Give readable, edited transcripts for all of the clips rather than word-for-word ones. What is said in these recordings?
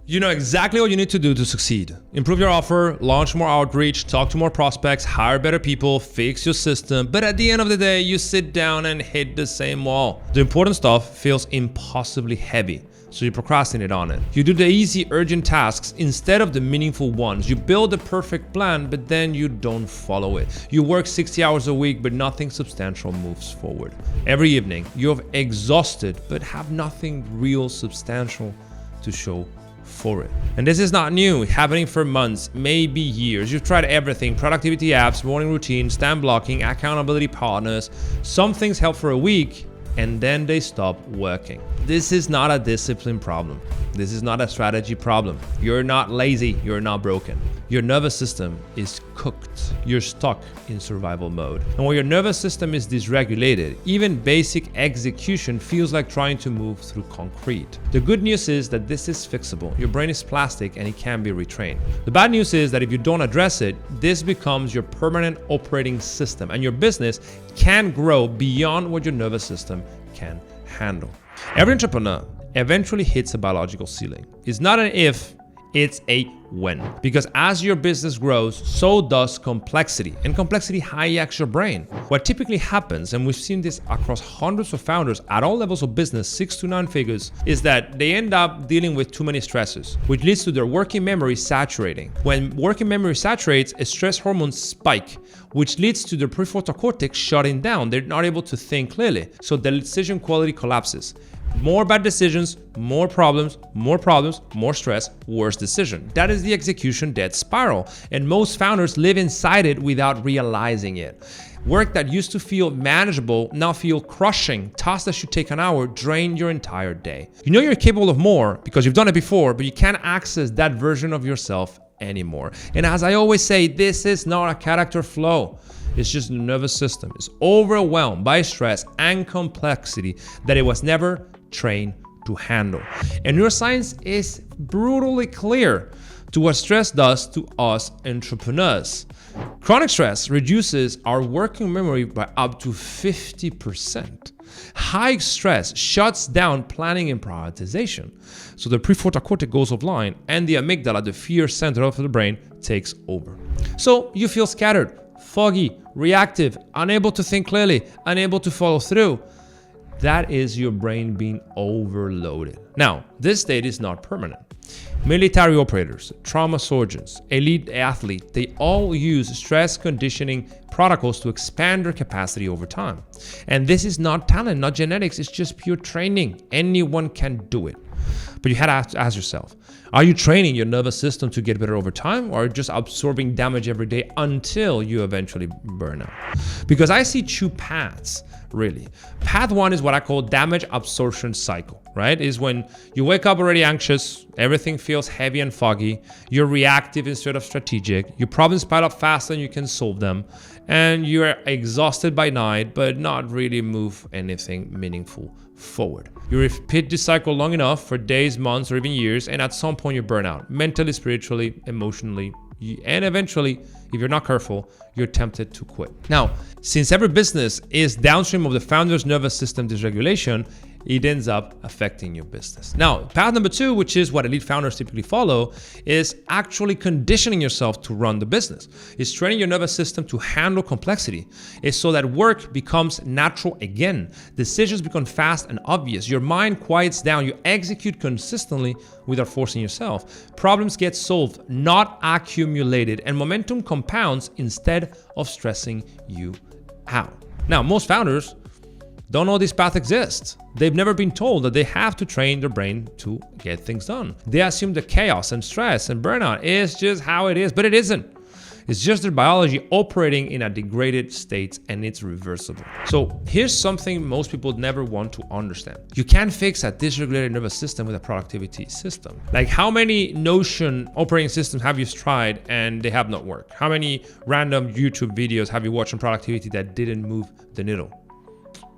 You know exactly what you need to do to succeed. Improve your offer, launch more outreach, talk to more prospects, hire better people, fix your system. But at the end of the day, you sit down and hit the same wall. The important stuff feels impossibly heavy, so you procrastinate on it. You do the easy, urgent tasks instead of the meaningful ones. You build a perfect plan, but then you don't follow it. You work 60 hours a week, but nothing substantial moves forward. Every evening, you're exhausted, but have nothing real substantial to show for it. And this is not new, happening for months, maybe years. You've tried everything: productivity apps, morning routine, time blocking, accountability partners. Some things help for a week and then they stop working. This is not a discipline problem. This is not a strategy problem. You're not lazy, you're not broken. Your nervous system is cooked. You're stuck in survival mode. And when your nervous system is dysregulated, even basic execution feels like trying to move through concrete. The good news is that this is fixable. Your brain is plastic and it can be retrained. The bad news is that if you don't address it, this becomes your permanent operating system, and your business can grow beyond what your nervous system can handle. Every entrepreneur eventually hits a biological ceiling. It's not an if, it's a when. Because as your business grows, so does complexity, and complexity hijacks your brain. What typically happens, and we've seen this across hundreds of founders at all levels of business, 6 to 9 figures, is that they end up dealing with too many stresses, which leads to their working memory saturating. When working memory saturates, a stress hormone spike, which leads to their prefrontal cortex shutting down. They're not able to think clearly, so the decision quality collapses. More bad decisions, more problems, more stress, worse decision. That is the execution death spiral, and most founders live inside it without realizing it. Work that used to feel manageable now feel crushing. Tasks that should take an hour drain your entire day. You know you're capable of more because you've done it before, but you can't access that version of yourself anymore. And as I always say, this is not a character flaw. It's just the nervous system is overwhelmed by stress and complexity that it was never trained to handle. And neuroscience is brutally clear to what stress does to us entrepreneurs. Chronic stress reduces our working memory by up to 50%. High stress shuts down planning and prioritization. So the prefrontal cortex goes offline and the amygdala, the fear center of the brain, takes over. So you feel scattered, foggy, reactive, unable to think clearly, unable to follow through. That is your brain being overloaded. Now, this state is not permanent. Military operators, trauma surgeons, elite athletes, they all use stress conditioning protocols to expand their capacity over time. And this is not talent, not genetics, it's just pure training. Anyone can do it. But you had to ask yourself, are you training your nervous system to get better over time, or just absorbing damage every day until you eventually burn out? Because I see two paths, really. Path one is what I call damage absorption cycle, right? Is when you wake up already anxious, everything feels heavy and foggy, you're reactive instead of strategic, your problems pile up faster than you can solve them, and you're exhausted by night, but not really move anything meaningful forward. You repeat this cycle long enough for days, months, or even years, and at some point you burn out, mentally, spiritually, emotionally, and eventually, if you're not careful, you're tempted to quit. Now, since every business is downstream of the founder's nervous system dysregulation, it ends up affecting your business. Now, path number two, which is what elite founders typically follow, is actually conditioning yourself to run the business. It's training your nervous system to handle complexity. It's so that work becomes natural again. Decisions become fast and obvious. Your mind quiets down. You execute consistently without forcing yourself. Problems get solved, not accumulated, and momentum compounds instead of stressing you out. Now, most founders don't know this path exists. They've never been told that they have to train their brain to get things done. They assume that chaos and stress and burnout is just how it is, but it isn't. It's just their biology operating in a degraded state, and it's reversible. So here's something most people never want to understand. You can't fix a dysregulated nervous system with a productivity system. Like, how many Notion operating systems have you tried and they have not worked? How many random YouTube videos have you watched on productivity that didn't move the needle?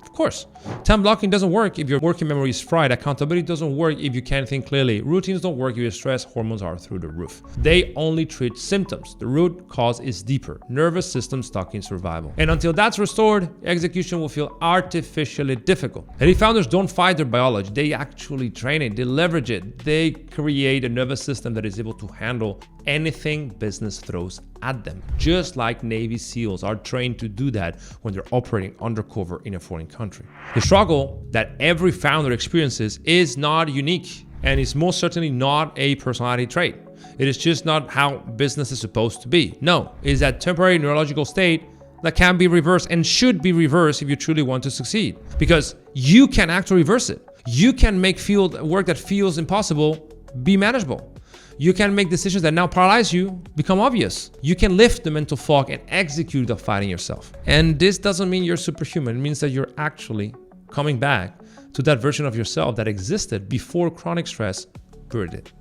Of course. Time blocking doesn't work if your working memory is fried. Accountability doesn't work if you can't think clearly. Routines don't work if your stress hormones are through the roof. They only treat symptoms. The root cause is deeper. Nervous system stuck in survival. And until that's restored, execution will feel artificially difficult. And if founders don't fight their biology, they actually train it, they leverage it, they create a nervous system that is able to handle anything business throws at them. Just like Navy SEALs are trained to do that when they're operating undercover in a foreign country. The struggle that every founder experiences is not unique, and it's most certainly not a personality trait. It is just not how business is supposed to be. No, it's that temporary neurological state that can be reversed and should be reversed if you truly want to succeed. Because you can actually reverse it. You can make work that feels impossible be manageable. You can make decisions that now paralyze you become obvious. You can lift the mental fog and execute without fighting yourself. And this doesn't mean you're superhuman. It means that you're actually coming back to that version of yourself that existed before chronic stress buried it,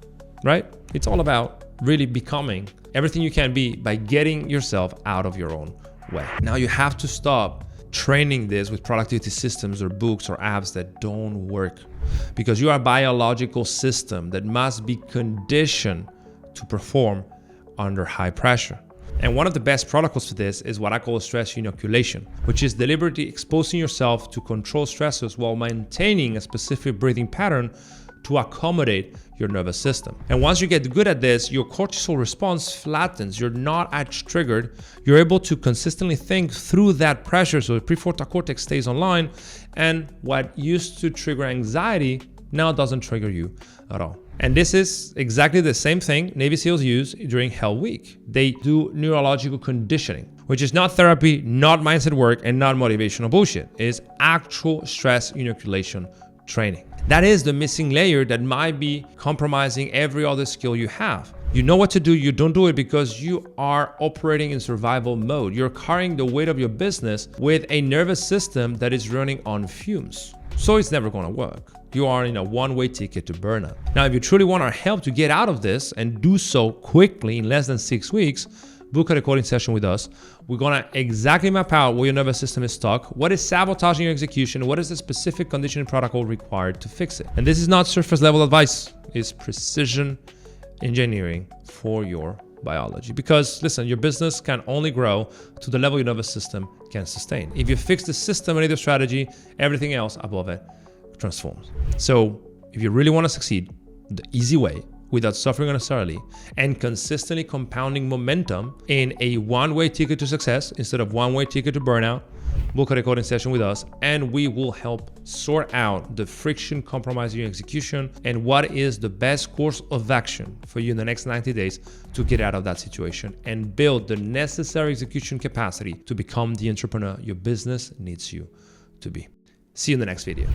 right? It's all about really becoming everything you can be by getting yourself out of your own way. Now you have to stop training this with productivity systems or books or apps that don't work, because you are a biological system that must be conditioned to perform under high pressure. And one of the best protocols for this is what I call stress inoculation, which is deliberately exposing yourself to controlled stressors while maintaining a specific breathing pattern to accommodate your nervous system. And once you get good at this, your cortisol response flattens. You're not as triggered. You're able to consistently think through that pressure, so the prefrontal cortex stays online, and what used to trigger anxiety now doesn't trigger you at all. And this is exactly the same thing Navy SEALs use during Hell Week. They do neurological conditioning, which is not therapy, not mindset work, and not motivational bullshit. It is actual stress inoculation training. That is the missing layer that might be compromising every other skill you have. You know what to do, you don't do it because you are operating in survival mode. You're carrying the weight of your business with a nervous system that is running on fumes. So it's never gonna work. You are in a one-way ticket to burnout. Now, if you truly want our help to get out of this and do so quickly in less than 6 weeks, book a recording session with us. We're gonna exactly map out where your nervous system is stuck, what is sabotaging your execution, what is the specific conditioning protocol required to fix it. And this is not surface level advice, it's precision engineering for your biology. Because listen, your business can only grow to the level your nervous system can sustain. If you fix the system and the strategy, everything else above it transforms. So if you really wanna succeed, the easy way, without suffering unnecessarily, and consistently compounding momentum in a one-way ticket to success instead of one-way ticket to burnout, book a recording session with us, and we will help sort out the friction compromising your execution and what is the best course of action for you in the next 90 days to get out of that situation and build the necessary execution capacity to become the entrepreneur your business needs you to be. See you in the next video.